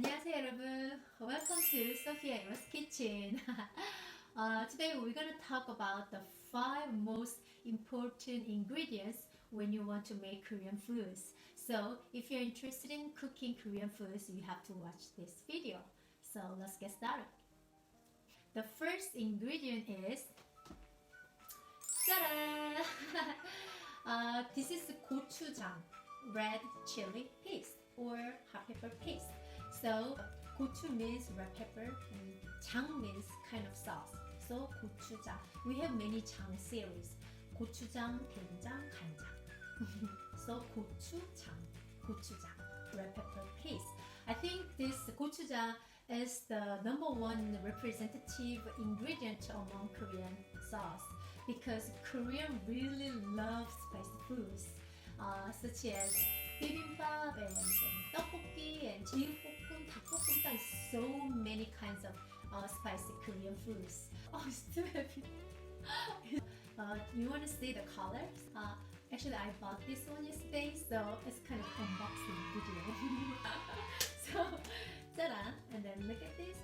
안녕하세요 여러분. Welcome to Sophia Eros Kitchen. Today we're going to talk about the 5 most important ingredients when you want to make Korean foods. So if you're interested in cooking Korean foods, you have to watch this video. So let's get started. The first ingredient is ta-da! This is gochujang, red chili paste or hot pepper paste. So gochu means red pepper and jang means kind of sauce. So gochujang. We have many jang series. 고추장, 된장, 간장. So gochujang, red pepper paste. I think this gochujang is the #1 representative ingredient among Korean sauce because Korean really loves spicy foods such as bibimbap and tteokbokki and 제육볶음, 닭볶음. There's so many kinds of spicy Korean foods. Oh, it's too heavy. You want to see the colors? Actually, I bought this one yesterday, so it's kind of unboxing video. So, ta-da! And then look at this,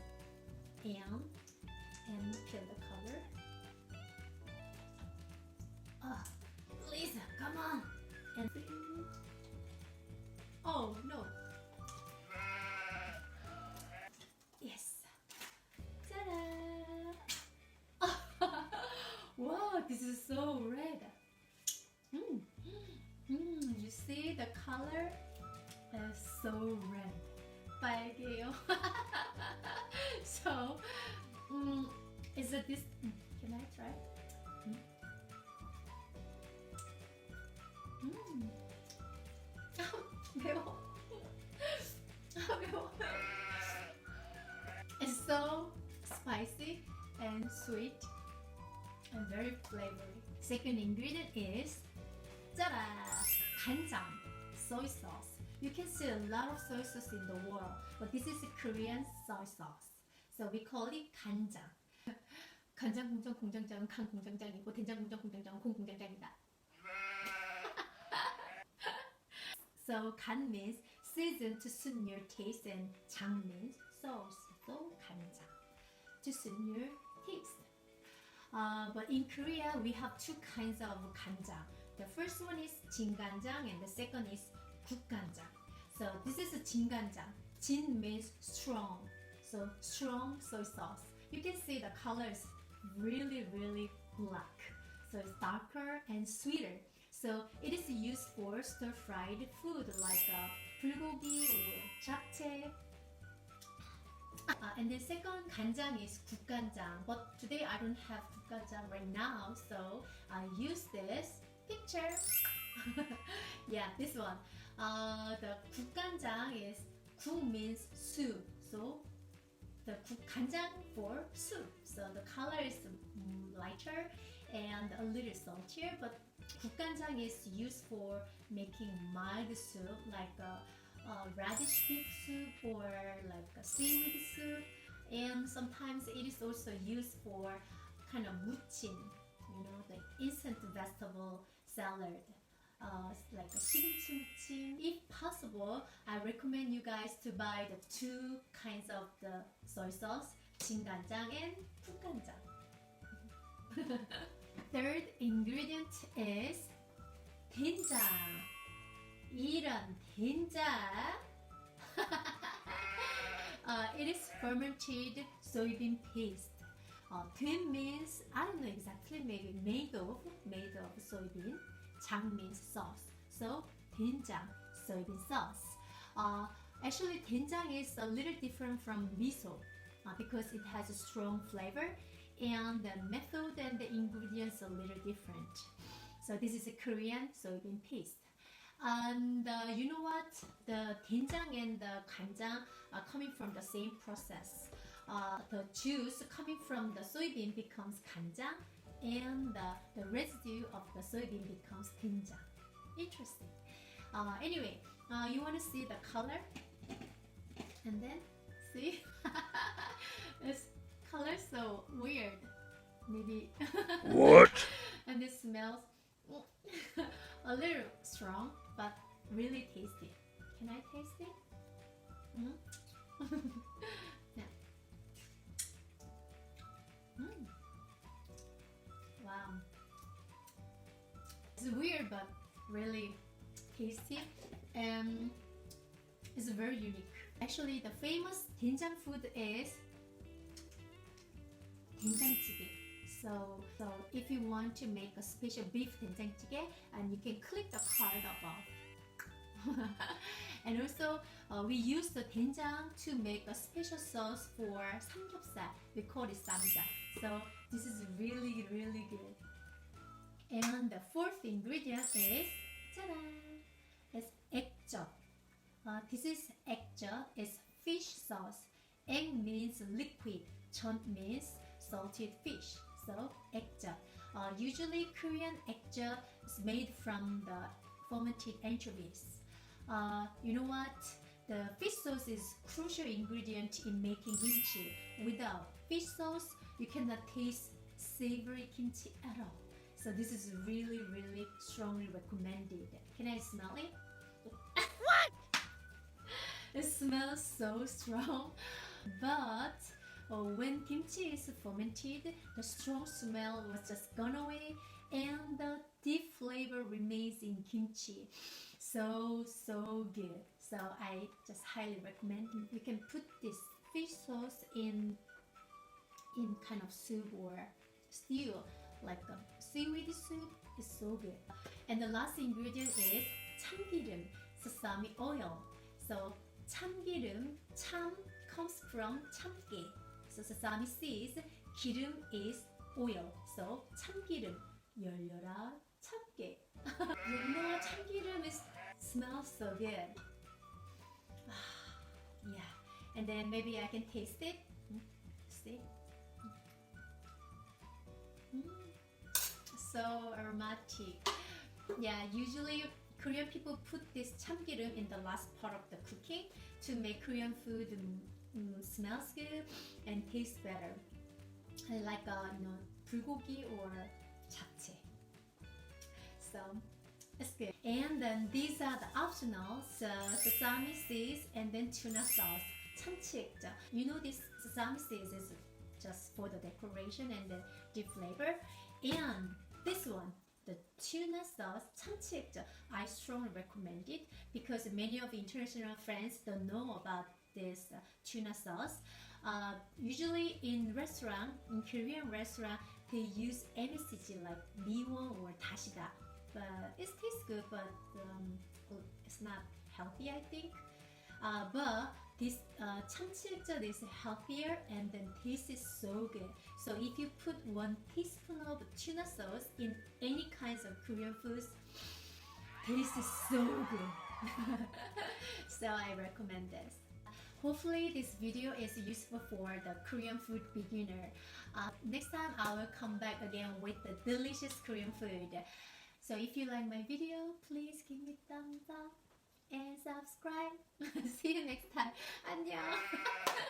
and feel the color. Lisa, come on! And oh no! Yes! Ta-da! Wow, this is so red. You see the color is so red. 빨개요. So, is it this? Can I try? 매워. 매워. It's so spicy and sweet and very flavory. Second ingredient is 짜라! 간장, soy sauce. You can see a lot of soy sauce in the world, but this is a Korean soy sauce. So we call it 간장. 간장 공장 공장장은 간 공장장이고 된장 공장 공장장은 공 공장장이다. So 간 means season to suit your taste and 장 means sauce. So 간장 to suit your taste. But in Korea we have 2 kinds of 간장. The first one is 진간장 and the second is 국간장. So this is a 진간장. 진 means strong. So strong soy sauce. You can see the color is really black. So it's darker and sweeter. So it is used for stir-fried food like 불고기 or 잡채. And the second 간장 is 국간장. But today I don't have 국간장 right now, so I use this picture. Yeah, this one. The 국간장 is 국 means soup. So the 간장 for soup. So the color is lighter and a little saltier, but 국간장 is used for making mild soup like radish beef soup or like a seaweed soup, and sometimes it is also used for kind of 무침, you know, the instant vegetable salad, like a 시금치 무침. If possible, I recommend you guys to buy the 2 kinds of the soy sauce, 진간장 and 국간장. Third ingredient is 된장. 이런 된장. It is fermented soybean paste. 된 means I don't know exactly, maybe made of soybean. 장 means sauce. So 된장, soybean sauce. Actually, 된장 is a little different from miso because it has a strong flavor, and the method and the ingredients are a little different. So this is a Korean soybean paste. And you know what? The 된장 and the 간장 are coming from the same process. The juice coming from the soybean becomes 간장, and the residue of the soybean becomes 된장. Interesting. Anyway, you want to see the color? And then, see? This color so weird. Maybe. What? And it smells a little strong, but really tasty. Can I taste it? Yeah. Mm. Wow. It's weird but really tasty and it's very unique. Actually, the famous 된장 food is 된장찌개. So if you want to make a special beef 된장찌개, and you can click the card above. And also, we use the 된장 to make a special sauce for 삼겹살. We call it 쌈장. So this is really, really good. And the fourth ingredient is, ta-da! It's 액젓. This is 액젓. It's fish sauce. 액 means liquid. 젓 means salted fish. So 액젓. Usually Korean 액젓 is made from the fermented anchovies. You know what? The fish sauce is crucial ingredient in making kimchi. Without fish sauce, you cannot taste savory kimchi at all. So this is really, really strongly recommended. Can I smell it? What? It smells so strong, but when kimchi is fermented, the strong smell was just gone away and the deep flavor remains in kimchi. So good. So I just highly recommend. You can put this fish sauce in kind of soup or stew, like a seaweed soup. It's so good. And the last ingredient is 참기름, sesame oil. So 참기름, 참 comes from 참깨. So sesame seeds, 기름 is oil. So 참기름, 열려라 참깨. You know, 참기름 smells so good. Yeah, and then maybe I can taste it. See? So aromatic. Yeah, usually Korean people put this 참기름 in the last part of the cooking to make Korean food smells good and tastes better. Like 불고기 or 잡채. So it's good. And then these are the optional, so sesame seeds and then tuna sauce. 참치액젓. You know this sesame seeds is just for the decoration and the deep flavor. And this one, the tuna sauce, 참치액젓, I strongly recommend it because many of international friends don't know about this tuna sauce. Usually in Korean restaurant, they use MSG like 미원 or 다시다. But it tastes good, but it's not healthy, I think. But this 참치액젓 is healthier and then tastes so good. So if you put 1 teaspoon of tuna sauce in any kinds of Korean foods, tastes so good. So I recommend this. Hopefully this video is useful for the Korean food beginner. Next time I will come back again with the delicious Korean food. So if you like my video, please give me thumbs up and subscribe. See you next time. 안녕.